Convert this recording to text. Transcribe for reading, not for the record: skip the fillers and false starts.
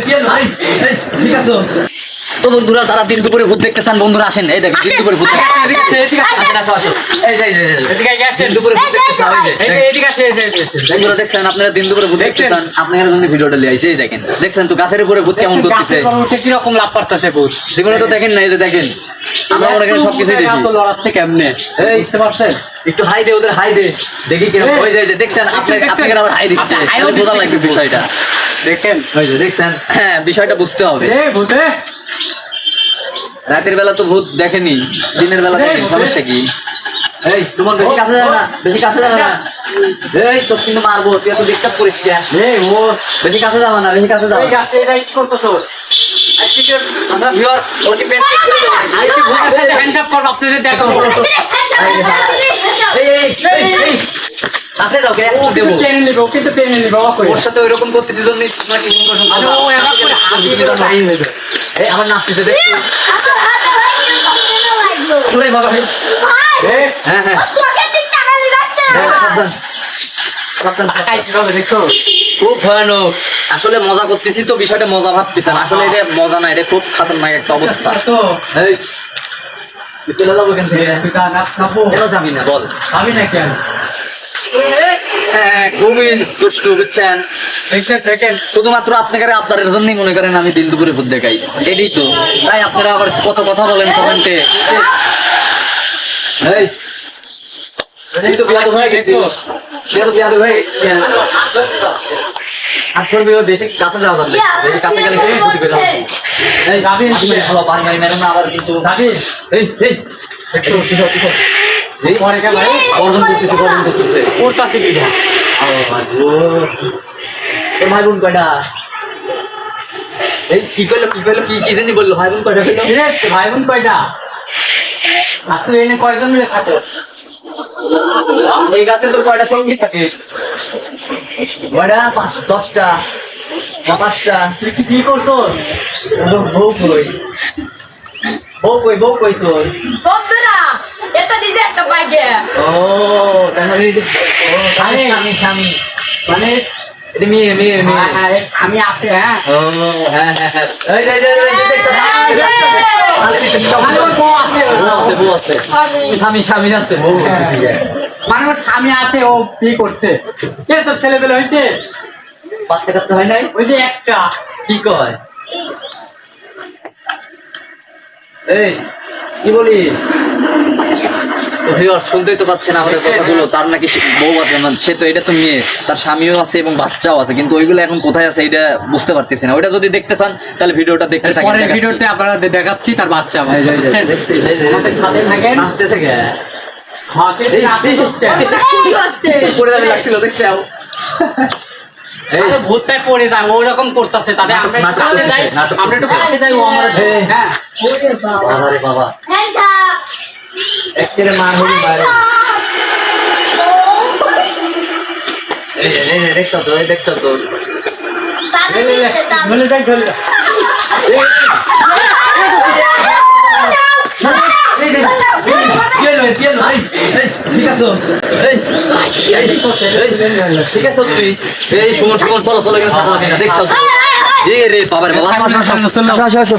ঠিক আছে তো বন্ধুরা, যারা দিন দুপুরে ভূত দেখতে চান বন্ধুরা আসেন। এই দেখেন দিন দুপুরে ভূত বন্ধুরা দেখছেন, আপনারা দিন দুপুরে ভূত দেখতে চান, আপনাদের জন্য ভিডিওটা নিয়ে আইছে। এই দেখেন, দেখছেন তো গাছের উপরে ভূত কেমন করতেছে, কিরকম লাভ পারতেছে ভূত, জীবনে তো দেখেন না। এই যে দেখেন, আমরা মনে করেন সবকিছুই দেখি। লড়াচ্ছে কেমনে বুঝতে পারছেন? একটু হাই দে, ওদের হাই দে, দেখি কিরকম হয়ে যায়। যে দেখছেন আপনাকে আবার হাই দিচ্ছে, বোঝা লাগবে বিষয়টা। দেখেন ওই যে দেখছেন, হ্যাঁ বিষয়টা বুঝতে হবে। ভূতে রাতের বেলা তো ভূত দেখেনি, দিনের বেলা দেখেন, সমস্যা কি? এই তোমার বেশি কাছে যাবে না, বেশি কাছে যাবে না। এই তোর কিন্তু মারবো, তুই এত ডিস্টার্ব করিস কেন? ও বেশি কাছে যাবে না, বেশি কাছে যাবে। এটা কি করতেছো? আচ্ছা ভিউয়ার্স, ওকে পেন চেক করে দেবেন। আমি কি ভূতের সাথে হ্যান্ডশেক করব আপনাদের দেখো। এই কাছে যাও, কে একটু দেবো। পেন নিব, ওকে তো পেন নিব বাবা কই। ওর সাথে ওইরকম করতে জন্য তোমরা কি মন করছো? আরে ও এবার করে হাত দিয়ে টাইম নেবে। এই আমার নাচতেছে দেখছো? ওরে বাবা, হ্যাঁ হ্যাঁ সাবধান সাবধান, টাকাই কিভাবে দেখছো? খুব ভয়ানক। আসলে মজা করতেছি তো, বিষয়টা মজা ভাবতেছেন, আসলে এটা মজা না, এটা খুব খতরনাক একটা অবস্থা। তো এই তুই চলে যাবো এখান থেকে। তুই তা নাচ খাবো। কেন যাবি না বল? আমি না কেন? হ্যাঁ খুবই দুষ্টু বুঝছেন। দেখেন শুধুমাত্র আপনাদের জন্যই মনে করেন আমি দিন দুপুরে ভূত দেখাই, এটাই তো। তাই আপনারা আবার কত কথা বলেন কমেন্টে। এই তুই তো বিয়াদব হয়ে গেছিস, বিয়াদব হয়ে গেছিস। আর তোর বেশি কাছে যাওয়া যাবে, বেশি কাছে গেলে কিন্তু ক্ষতি করে যাবে। এই যাবি ভালো পানি মারি মেরো না আবার কিন্তু। যাবি এই এই দেখো কিসব এই পরে কে ভাই গর্জন করতেছে করতাছি কি এটা? ও ভাই গো, তোর ভাই বোন কয়টা? এই কি কইলো কি জানি বললো, ভাই বোন কয়টা কইলো? রে ভাই বোন কয়টা? আর তুই এনে কয়জন মিলে খাচ্ছ? এই গাছে তোর কয়টা সঙ্গী থাকে? কয়টা? 10টা না 5টা? তুই কি বিয়ে করতো? বউ কই? বউ কই তোর? বন্ধুরা এটা দিতে একটা বাইকে ও তাহলে স্বামী মানে এটা মেয়ে হ্যাঁ আমি আছে হ্যাঁ ও হ্যাঁ এই বউ আছে স্বামী আছে বউ করতেছি। মানে ওর স্বামী আছে, ও বিয়ে করছে। কে তোর ছেলেবেলে হয়েছে? বাচ্চা কাচ্চা হয় নাই? ওই যে একটা। কি কয়? এই কি বলি? শুনতেই তো পাচ্ছেন আমাদের কথাগুলো। তার নাকি বউ আছে, সে তো, এটা তো মেয়ে, তার স্বামীও আছে এবং বাচ্চাও আছে, কিন্তু ওইগুলো এখন কোথায় আছে এটা বুঝতে পারতেছি না। ওইটা যদি দেখতে চান তাহলে ভিডিওটা দেখতে থাকেন। পরের ভিডিওতে আপনারা দেখাচ্ছি তার বাচ্চা। আমাদের সাথে থাকেন। নাচতেছে কে? পড়ে যাবে লাগছিল দেখতে। ভূতটাই পড়ে যায়, ওরকম করতেছে। তাহলে আমরা কাছে যাই, আমরা একটু কাছে যাই, ও আমরা হ্যাঁ বাবারে বাবা, একেবারে মার হলি মারে। দেখছো তো বলে যাই ধরে ঠিক আছে তুই এই সুমন চলো দেখছো রে বাবার বাবা, আসো